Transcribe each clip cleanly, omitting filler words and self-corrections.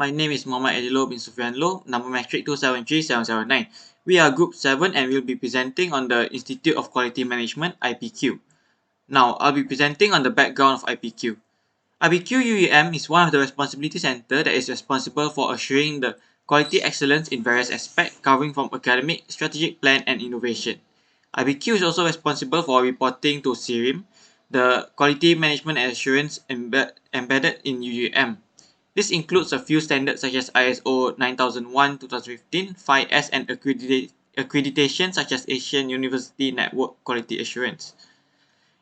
my name is Muhammad Adilo bin Sufyan Loh, number metric 273709. We are Group 7 and we'll be presenting on the Institute of Quality Management, IPQ. Now, I'll be presenting on the background of IPQ. IPQ UEM is one of the responsibility center that is responsible for assuring the quality excellence in various aspects covering from academic, strategic plan and innovation. IPQ is also responsible for reporting to CIRIM, the Quality Management and Assurance embedded in UEM. This includes a few standards such as ISO 9001-2015, 5S and accreditation such as Asian University Network Quality Assurance.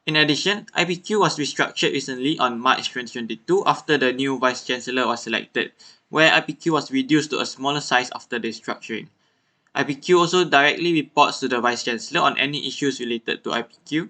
In addition, IPQ was restructured recently on March 2022 after the new Vice Chancellor was selected, where IPQ was reduced to a smaller size after the restructuring. IPQ also directly reports to the Vice Chancellor on any issues related to IPQ,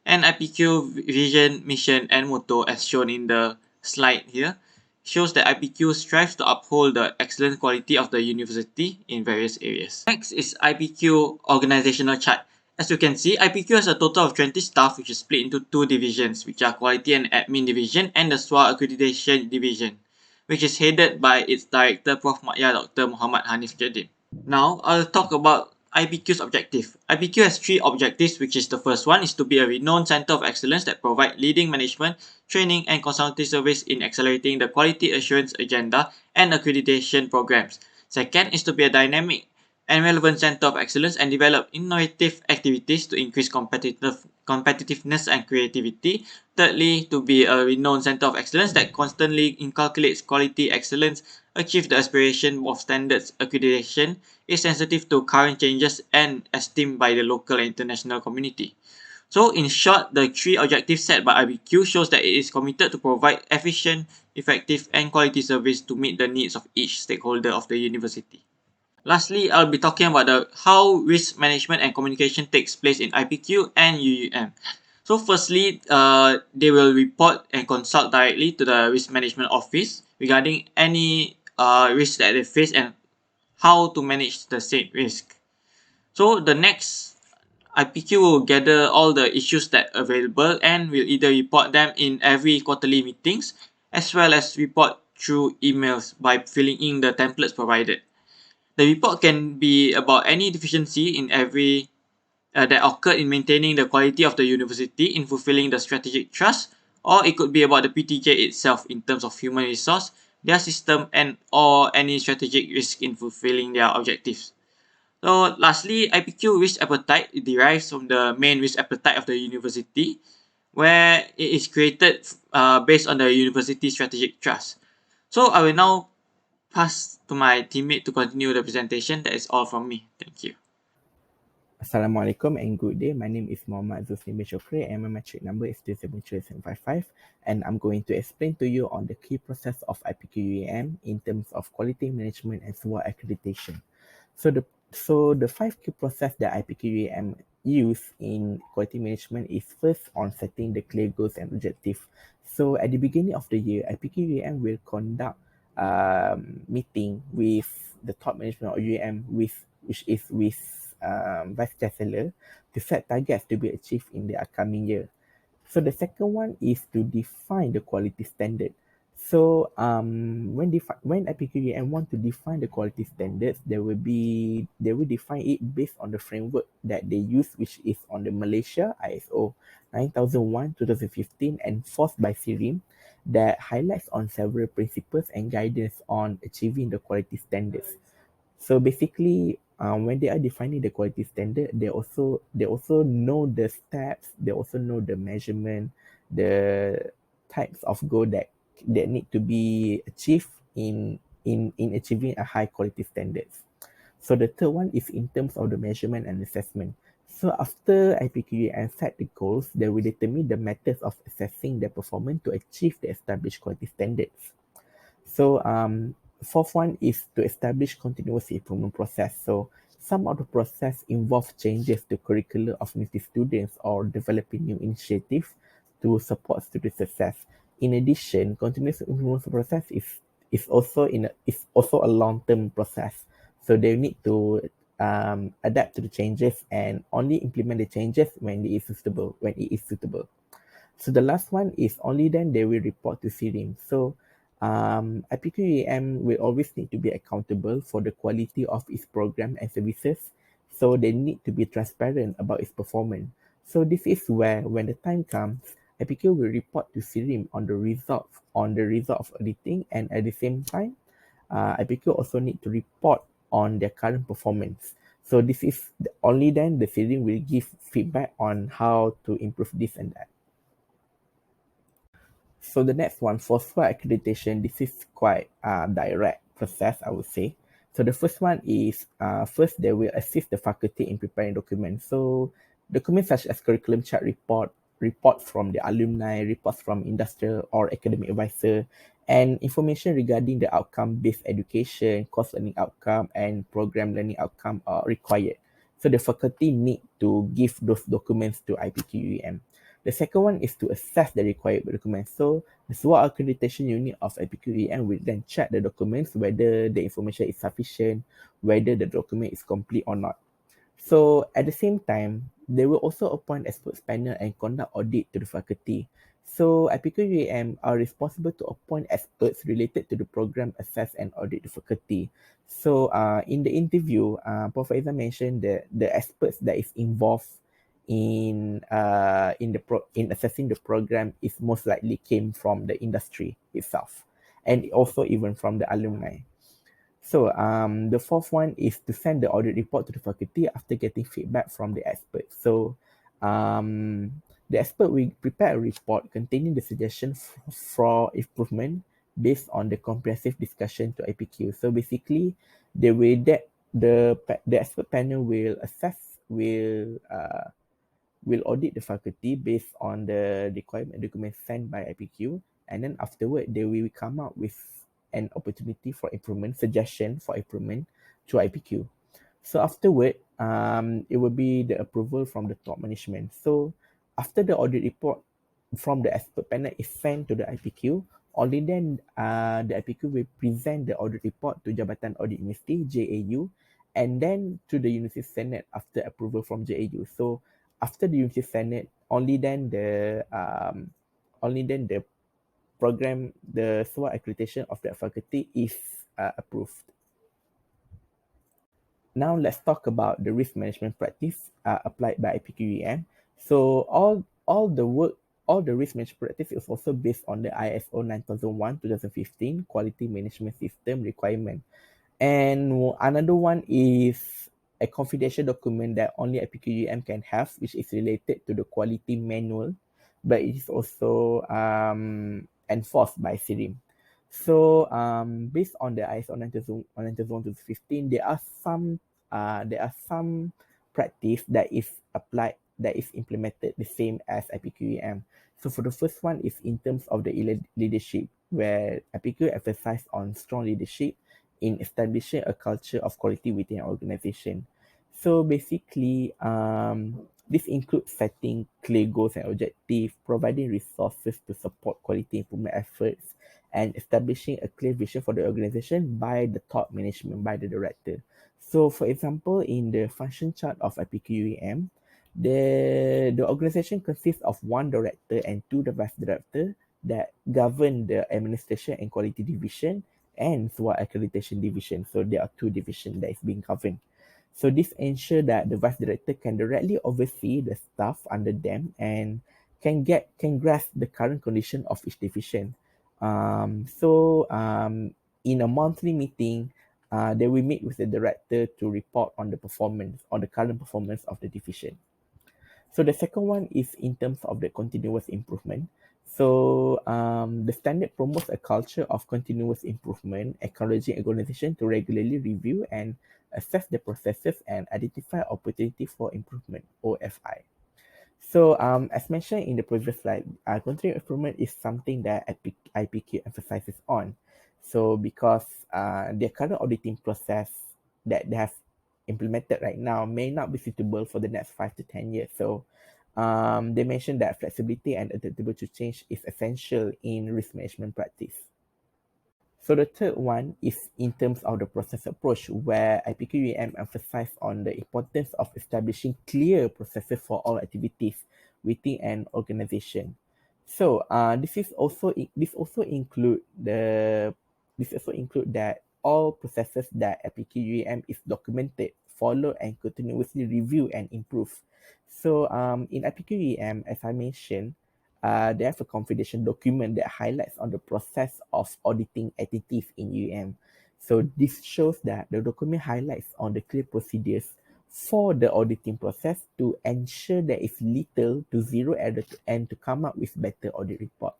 and IPQ vision, mission, and motto, as shown in the slide here, shows that IPQ strives to uphold the excellent quality of the university in various areas. Next is IPQ organizational chart. As you can see, IPQ has a total of 20 staff which is split into two divisions, which are Quality and Admin Division and the SWA Accreditation Division, which is headed by its director, Prof. Makya Dr. Muhammad Hanif Jadim. Now, I'll talk about IPQ's objective. IPQ has three objectives, which is the first one is to be a renowned center of excellence that provide leading management, training, and consulting service in accelerating the quality assurance agenda and accreditation programs. Second is to be a dynamic and relevant center of excellence and develop innovative activities to increase competitiveness and creativity. Thirdly, to be a renowned center of excellence that constantly inculcates quality excellence, achieve the aspiration of standards accreditation, is sensitive to current changes and esteemed by the local and international community. So in short, the three objectives set by IPQ shows that it is committed to provide efficient, effective, and quality service to meet the needs of each stakeholder of the university. Lastly, I'll be talking about how risk management and communication takes place in IPQ and UUM. So firstly, they will report and consult directly to the risk management office regarding any risk that they face and how to manage the said risk. So the next, IPQ will gather all the issues that are available and will either report them in every quarterly meetings as well as report through emails by filling in the templates provided. The report can be about any deficiency in every that occurred in maintaining the quality of the university in fulfilling the strategic trust, or it could be about the PTJ itself in terms of human resource, their system, and or any strategic risk in fulfilling their objectives. So lastly, IPQ risk appetite derives from the main risk appetite of the university, where it is created based on the university strategic trust. So I will now pass to my teammate to continue the presentation. That is all from me. Thank you. Assalamualaikum and good day. My name is Muhammad Zulfin bin Shukri and my metric number is 273755, and I'm going to explain to you on the key process of IPQ-UAM in terms of quality management and SWA accreditation. So the five key process that IPQ-UAM use in quality management is first on setting the clear goals and objectives. So at the beginning of the year, IPQ-UAM will conduct meeting with the top management of UAM which is with Vice Chancellor to set targets to be achieved in the upcoming year. So the second one is to define the quality standard. So when IPQ-UAM want to define the quality standards, they will define it based on the framework that they use, which is on the Malaysia ISO 9001-2015 enforced by CIRIM, that highlights on several principles and guidance on achieving the quality standards. So basically, when they are defining the quality standard, they also know the steps, they also know the measurement, the types of goal that need to be achieved in achieving a high quality standards. So the third one is in terms of the measurement and assessment. So after IPQ-UAM set the goals, they will determine the methods of assessing their performance to achieve the established quality standards. So fourth one is to establish continuous improvement process. So some of the process involve changes to curricula of university students or developing new initiatives to support student success. In addition, continuous improvement process is also a long-term process. So they need to adapt to the changes and only implement the changes when it is suitable. So the last one is only then they will report to CIRIM. So IPQEM will always need to be accountable for the quality of its program and services, so they need to be transparent about its performance. So this is where, when the time comes, IPQ will report to SIRIM on the result of auditing, and at the same time, IPQ also need to report on their current performance. So this is only then the SIRIM will give feedback on how to improve this and that. So the next one, for SWOT accreditation, this is quite direct process, I would say. So the first one is, first they will assist the faculty in preparing documents. So documents such as curriculum chart report, reports from the alumni, reports from industrial or academic advisor, and information regarding the outcome-based education, course learning outcome, and program learning outcome are required. So the faculty need to give those documents to IPQEM. The second one is to assess the required documents. So the SWOT accreditation unit of IPQEM will then check the documents whether the information is sufficient, whether the document is complete or not. So at the same time, they will also appoint experts panel and conduct audit to the faculty. So IPQEM are responsible to appoint experts related to the program, assess and audit the faculty. So in the interview, Prof. Iza mentioned that the experts that is involved in assessing the program is most likely came from the industry itself, and also even from the alumni. So the fourth one is to send the audit report to the faculty after getting feedback from the expert. So the expert will prepare a report containing the suggestions for improvement based on the comprehensive discussion to IPQ. So basically, the way that the expert panel will assess will audit the faculty based on the requirement documents sent by IPQ, and then afterward they will come up with an opportunity for improvement, suggestion for improvement to IPQ. So afterward, it will be the approval from the top management. So after the audit report from the expert panel is sent to the IPQ, only then the IPQ will present the audit report to Jabatan Audit University JAU, and then to the University Senate after approval from JAU. So after the University Senate, only then the program, the SWOT accreditation of that faculty is approved. Now let's talk about the risk management practice applied by IPQEM. So all the risk management practice is also based on the ISO 9001:2015 quality management system requirement. And another one is a confidential document that only IPQEM can have, which is related to the quality manual, but it is also enforced by SIRIM. So based on the ISO 9001:2015, there are some practice that is applied, that is implemented the same as IPQEM. So for the first one is in terms of the leadership, where IPQ emphasizes on strong leadership in establishing a culture of quality within an organization. So basically, this includes setting clear goals and objectives, providing resources to support quality improvement efforts, and establishing a clear vision for the organization by the top management, by the director. So, for example, in the function chart of IPQEM, the organization consists of one director and two the vice director that govern the administration and quality division and SWOT accreditation division. So there are two divisions that is being governed. So this ensure that the vice director can directly oversee the staff under them and can grasp the current condition of each division. In a monthly meeting, they will meet with the director to report on the performance, on the current performance of the division. So the second one is in terms of the continuous improvement. So the standard promotes a culture of continuous improvement, encouraging organization to regularly review and assess the processes and identify opportunity for improvement, OFI. So as mentioned in the previous slide, continuous improvement is something that IPQ emphasizes on. So because their current auditing process that they have implemented right now may not be suitable for the next 5 to 10 years. So they mentioned that flexibility and adaptability to change is essential in risk management practice. So the third one is in terms of the process approach, where IPQEM emphasizes on the importance of establishing clear processes for all activities within an organization. So this also include that all processes that APQUM is documented, followed, and continuously review and improve. So in APQUM, as I mentioned, they have a confidential document that highlights on the process of auditing entities in UM. So this shows that the document highlights on the clear procedures for the auditing process to ensure there is little to zero error and to come up with better audit report.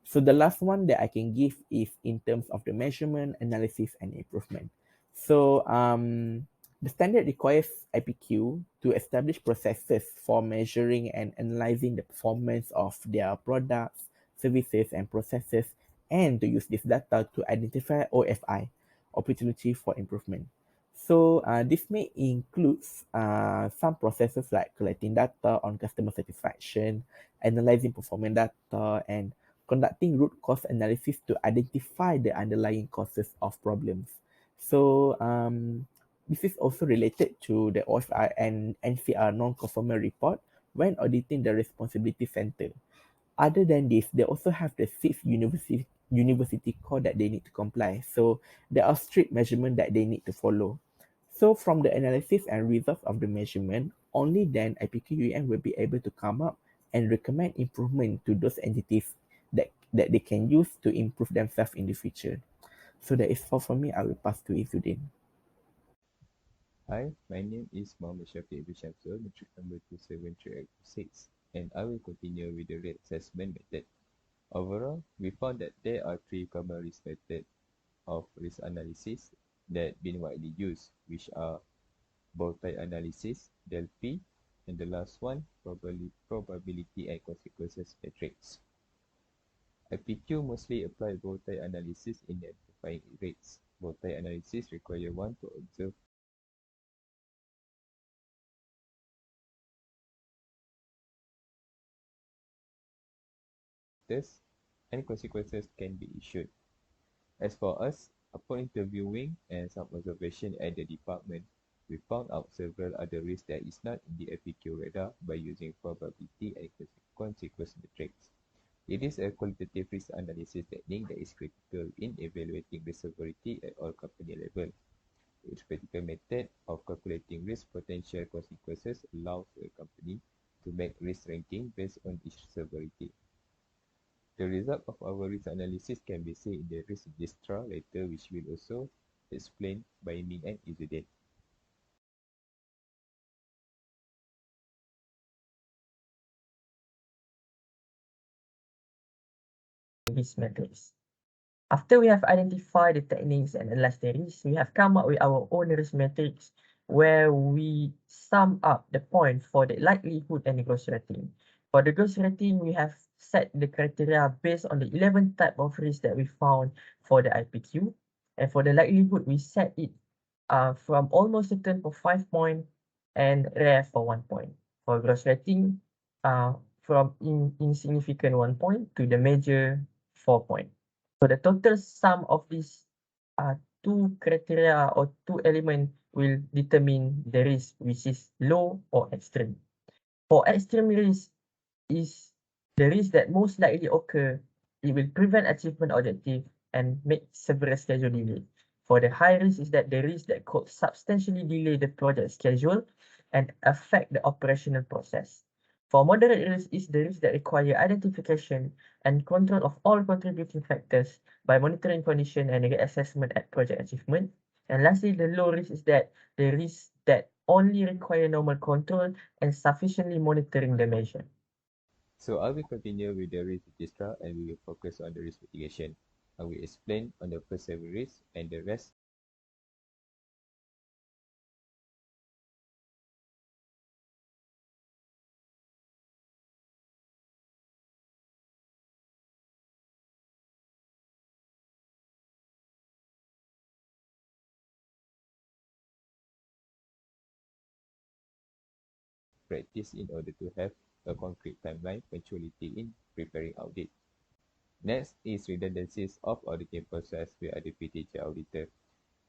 So the last one that I can give is in terms of the measurement, analysis, and improvement. So the standard requires IPQ to establish processes for measuring and analyzing the performance of their products, services, and processes, and to use this data to identify OFI, opportunity for improvement. So this may include some processes like collecting data on customer satisfaction, analyzing performance data, and conducting root cause analysis to identify the underlying causes of problems. So this is also related to the OFI and NCR non-conformal report when auditing the responsibility center. Other than this, they also have the sixth university code that they need to comply. So there are strict measurements that they need to follow. So from the analysis and results of the measurement, only then IPQUM will be able to come up and recommend improvement to those entities that they can use to improve themselves in the future. So that is all for me. I will pass to Izzuddin. Hi, my name is Mohammed Shafiq Ibn Shamsul, metric number 27386, and I will continue with the risk assessment method. Overall, we found that there are three common risk methods of risk analysis that been widely used, which are bow-tie analysis, DELPI, and the last one, probability and consequences matrix. IPQ mostly apply bow-tie analysis in identifying rates. Bow-tie analysis require one to observe factors and consequences can be issued. As for us, upon interviewing and some observation at the department, we found out several other risks that is not in the FPQ radar by using probability and consequence matrix. It is a qualitative risk analysis technique that is critical in evaluating risk severity at all company level. Its practical method of calculating risk potential consequences allows a company to make risk ranking based on its severity. The result of our risk analysis can be seen in the risk register later, which will also explain by me and Izzuddin. Risk matrix. After we have identified the techniques and analyzed the risk, we have come up with our own risk matrix where we sum up the point for the likelihood and growth rating. For the growth rating, we have set the criteria based on the 11 type of risk that we found for the IPQ. And for the likelihood, we set it from almost certain for 5 point and rare for 1 point. For growth rating, from insignificant 1 point to the major 4 point. So the total sum of these two criteria or two elements will determine the risk, which is low or extreme. For extreme risk is the risk that most likely occur. It will prevent achievement objective and make several schedule delay. For the high risk is that the risk that could substantially delay the project schedule and affect the operational process. For moderate risk is the risk that require identification and control of all contributing factors by monitoring condition and assessment at project achievement. And lastly, the low risk is that the risk that only require normal control and sufficiently monitoring the measure. So I will continue with the risk register and we will focus on the risk mitigation. I will explain on the first 7 risks and the rest practice in order to have a concrete timeline punctuality in preparing audit. Next is redundancies of auditing process with other PTJ auditor.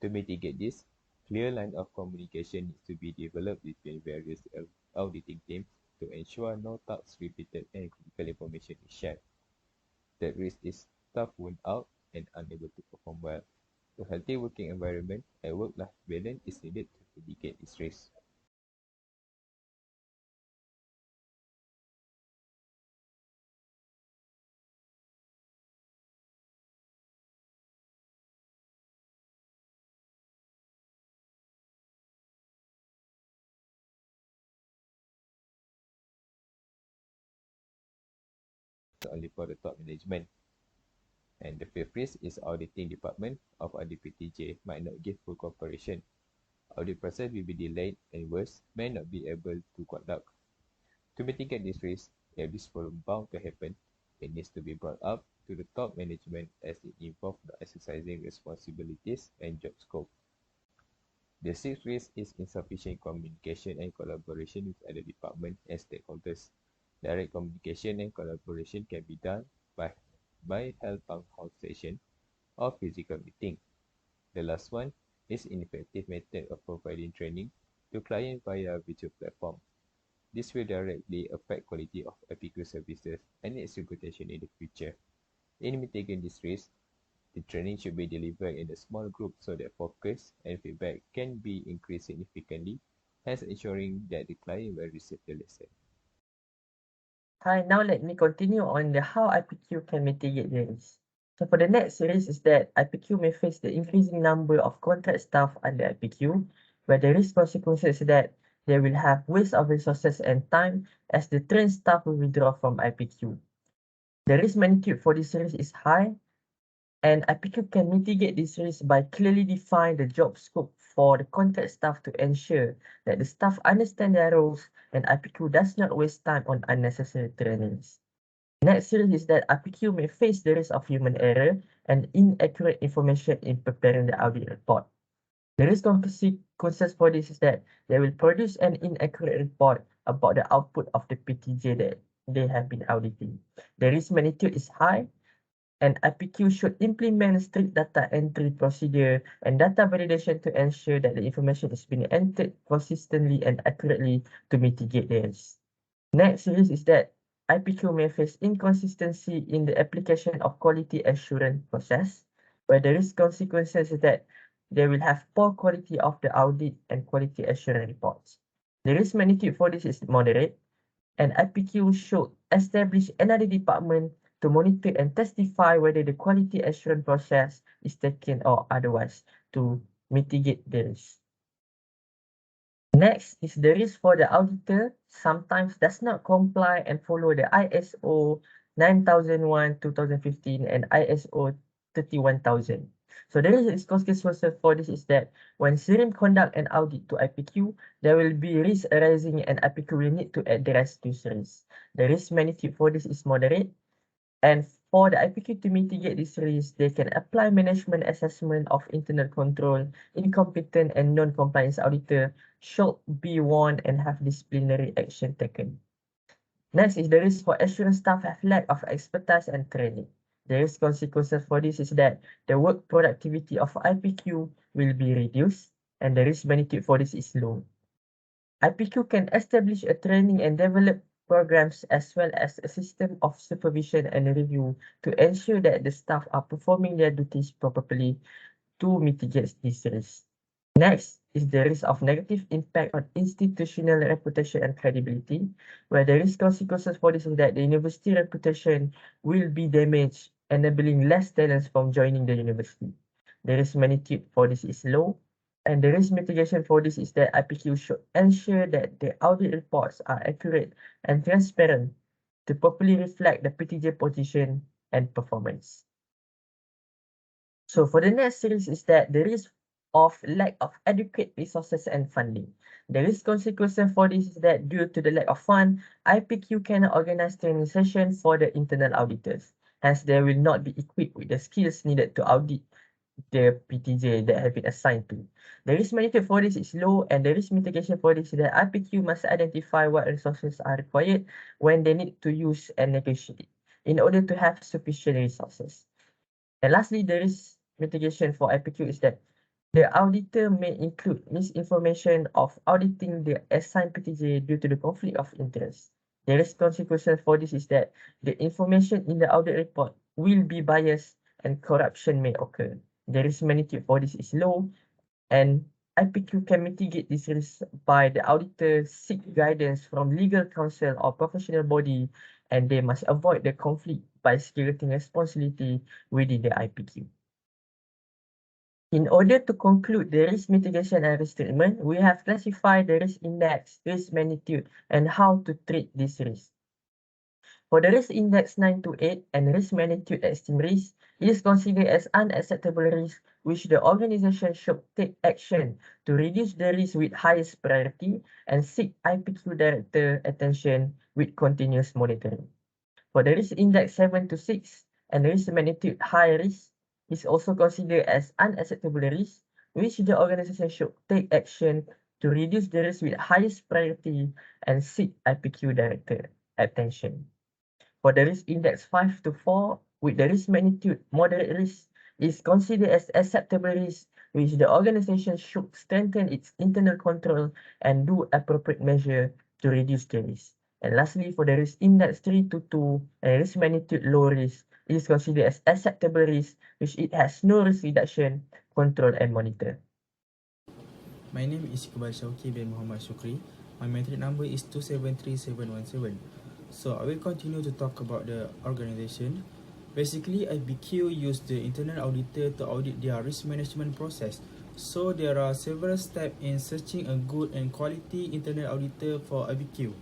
To mitigate this, clear line of communication needs to be developed between various auditing teams to ensure no tasks repeated and critical information is shared. Third risk is staff worn out and unable to perform well. A healthy working environment and work-life balance is needed to mitigate this risk. Only for the top management. And the fifth risk is auditing department of RDPTJ might not give full cooperation. Audit process will be delayed and worse, may not be able to conduct. To mitigate this risk, if this problem bound to happen, it needs to be brought up to the top management as it involves the exercising responsibilities and job scope. The sixth risk is insufficient communication and collaboration with other departments and stakeholders. Direct communication and collaboration can be done by held town hall session or physical meeting. The last one is ineffective method of providing training to clients via virtual platform. This will directly affect quality of FPQ services and its reputation in the future. In mitigating this risk, the training should be delivered in a small group so that focus and feedback can be increased significantly, hence ensuring that the client will receive the lesson. Hi, now let me continue on the how IPQ can mitigate the risk. So for the next series is that IPQ may face the increasing number of contract staff under IPQ, where the risk consequences is that they will have waste of resources and time as the trained staff will withdraw from IPQ. The risk magnitude for this series is high, and IPQ can mitigate this risk by clearly define the job scope for the contract staff to ensure that the staff understand their roles and IPQ does not waste time on unnecessary trainings. Next series is that IPQ may face the risk of human error and inaccurate information in preparing the audit report. The risk consequences for this is that they will produce an inaccurate report about the output of the PTJ that they have been auditing. The risk magnitude is high, and IPQ should implement strict data entry procedure and data validation to ensure that the information is being entered consistently and accurately to mitigate the risk. Next series is that IPQ may face inconsistency in the application of quality assurance process, where the risk consequences is that they will have poor quality of the audit and quality assurance reports. The risk magnitude for this is moderate, and IPQ should establish another department to monitor and testify whether the quality assurance process is taken or otherwise to mitigate the risk. Next is the risk for the auditor sometimes does not comply and follow the ISO 9001-2015 and ISO 31000. So the risk consequences for this is that when SIRIM conduct an audit to IPQ, there will be risk arising and IPQ will need to address this risk. The risk magnitude for this is moderate, and for the IPQ to mitigate this risk, they can apply management assessment of internal control, incompetent and non-compliance auditor should be warned and have disciplinary action taken. Next is the risk for assurance staff have lack of expertise and training. The risk consequences for this is that the work productivity of IPQ will be reduced and the risk magnitude for this is low. IPQ can establish a training and develop programs as well as a system of supervision and review to ensure that the staff are performing their duties properly to mitigate this risk. Next is the risk of negative impact on institutional reputation and credibility, where the risk consequences for this is that the university reputation will be damaged, enabling less talents from joining the university. The risk magnitude for this is low, and the risk mitigation for this is that IPQ should ensure that the audit reports are accurate and transparent to properly reflect the PTJ position and performance. So for the next series is that the risk of lack of adequate resources and funding. The risk consequences for this is that due to the lack of fund, IPQ cannot organize training sessions for the internal auditors. Hence, they will not be equipped with the skills needed to audit the PTJ that have been assigned to. The risk magnitude for this is low, and the risk mitigation for this is that IPQ must identify what resources are required when they need to use and negotiate in order to have sufficient resources. And lastly, the risk mitigation for IPQ is that the auditor may include misinformation of auditing the assigned PTJ due to the conflict of interest. The risk consequences for this is that the information in the audit report will be biased and corruption may occur. The risk magnitude for this is low, and IPQ can mitigate this risk by the auditor seek guidance from legal counsel or professional body, and they must avoid the conflict by segregating responsibility within the IPQ. In order to conclude the risk mitigation and risk treatment, we have classified the risk index, risk magnitude, and how to treat this risk. For the risk index 9 to 8 and risk magnitude extreme risk, it is considered as unacceptable risk which the organization should take action to reduce the risk with highest priority and seek IPQ director attention with continuous monitoring. For the risk index 7 to 6 and risk magnitude high risk is also considered as unacceptable risk which the organization should take action to reduce the risk with highest priority and seek IPQ director attention. For the risk index 5 to 4, with the risk magnitude moderate risk is considered as acceptable risk, which the organization should strengthen its internal control and do appropriate measure to reduce the risk. And lastly, for the risk index 3 to 2 and risk magnitude low risk, it is considered as acceptable risk, which it has no risk reduction, control and monitor. My name is Iqbal Shauki bin Muhammad Shukri. My metric number is 273717. So I will continue to talk about the organization. Basically, IPQ use the internal auditor to audit their risk management process. So there are several steps in searching a good and quality internal auditor for IPQ.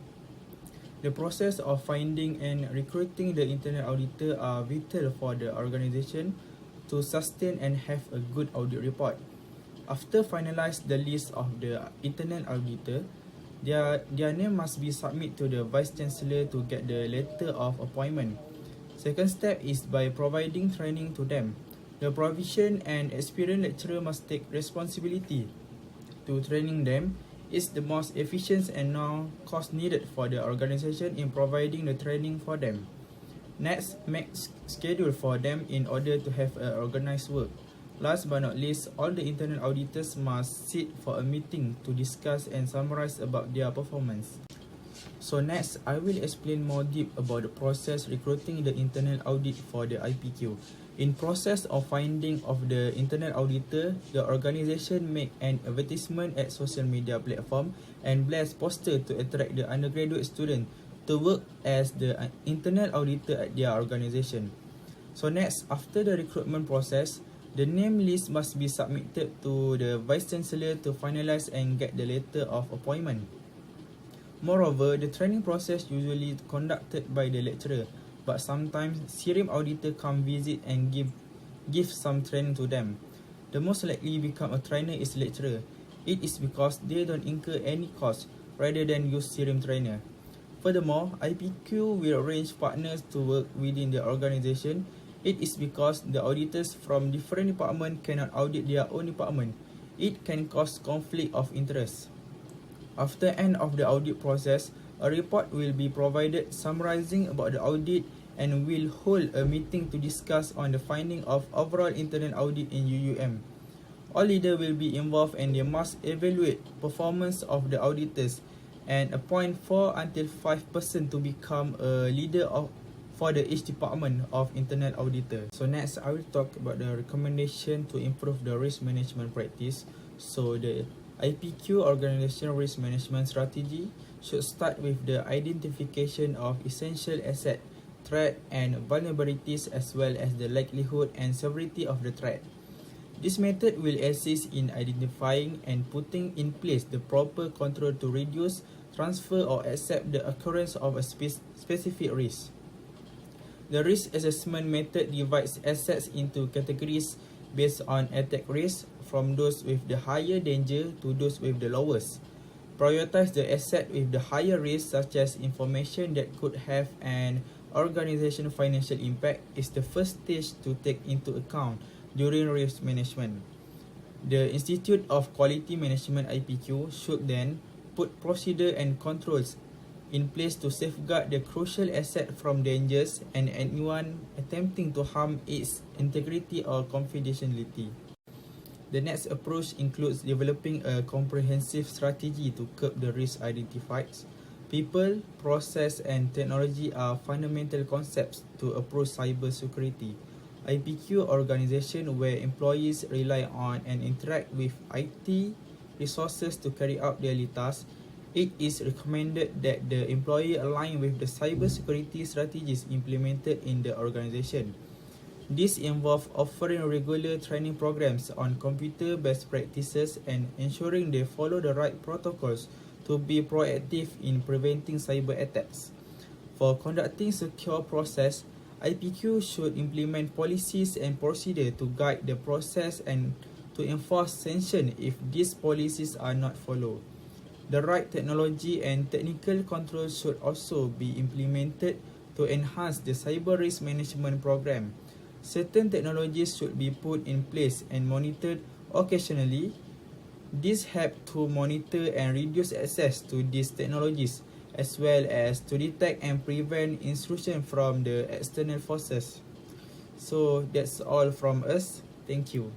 The process of finding and recruiting the internal auditor are vital for the organization to sustain and have a good audit report. After finalize the list of the internal auditor, their name must be submitted to the Vice Chancellor to get the letter of appointment. Second step is by providing training to them. The provision and experienced lecturer must take responsibility to training them. Is the most efficient and no cost needed for the organization in providing the training for them. Next, make schedule for them in order to have organized work. Last but not least, all the internal auditors must sit for a meeting to discuss and summarize about their performance. So next, I will explain more deep about the process recruiting the internal audit for the IPQ. In process of finding of the internal auditor, the organization make an advertisement at social media platform and blast poster to attract the undergraduate student to work as the internal auditor at their organization. So next, after the recruitment process, the name list must be submitted to the Vice Chancellor to finalize and get the letter of appointment. Moreover, the training process usually conducted by the lecturer, but sometimes SIRIM auditor come visit and give some training to them. The most likely become a trainer is lecturer. It is because they don't incur any cost rather than use SIRIM trainer. Furthermore, IPQ will arrange partners to work within the organization. It is because the auditors from different departments cannot audit their own department. It can cause conflict of interest. After end of the audit process, a report will be provided summarizing about the audit and will hold a meeting to discuss on the finding of overall internal audit in UUM. All leaders will be involved and they must evaluate performance of the auditors and appoint 4 until 5 persons to become a leader for the each department of internal auditor. So next, I will talk about the recommendation to improve the risk management practice. So the IPQ organizational risk management strategy should start with the identification of essential asset, threat and vulnerabilities as well as the likelihood and severity of the threat. This method will assist in identifying and putting in place the proper control to reduce, transfer or accept the occurrence of a specific risk. The risk assessment method divides assets into categories based on attack risk from those with the higher danger to those with the lowest. Prioritize the asset with the higher risk such as information that could have an organization financial impact is the first stage to take into account during risk management. The Institute of Quality Management IPQ should then put procedure and controls in place to safeguard the crucial asset from dangers and anyone attempting to harm its integrity or confidentiality. The next approach includes developing a comprehensive strategy to curb the risk identified, People, process, and technology are fundamental concepts to approach cybersecurity. IPQ organization where employees rely on and interact with IT resources to carry out daily tasks. It is recommended that the employee align with the cybersecurity strategies implemented in the organization. This involves offering regular training programs on computer best practices and ensuring they follow the right protocols to be proactive in preventing cyber attacks. For conducting secure process, IPQ should implement policies and procedures to guide the process and to enforce sanction if these policies are not followed. The right technology and technical controls should also be implemented to enhance the cyber risk management program. Certain technologies should be put in place and monitored occasionally. This helps to monitor and reduce access to these technologies, as well as to detect and prevent intrusion from the external forces. So that's all from us. Thank you.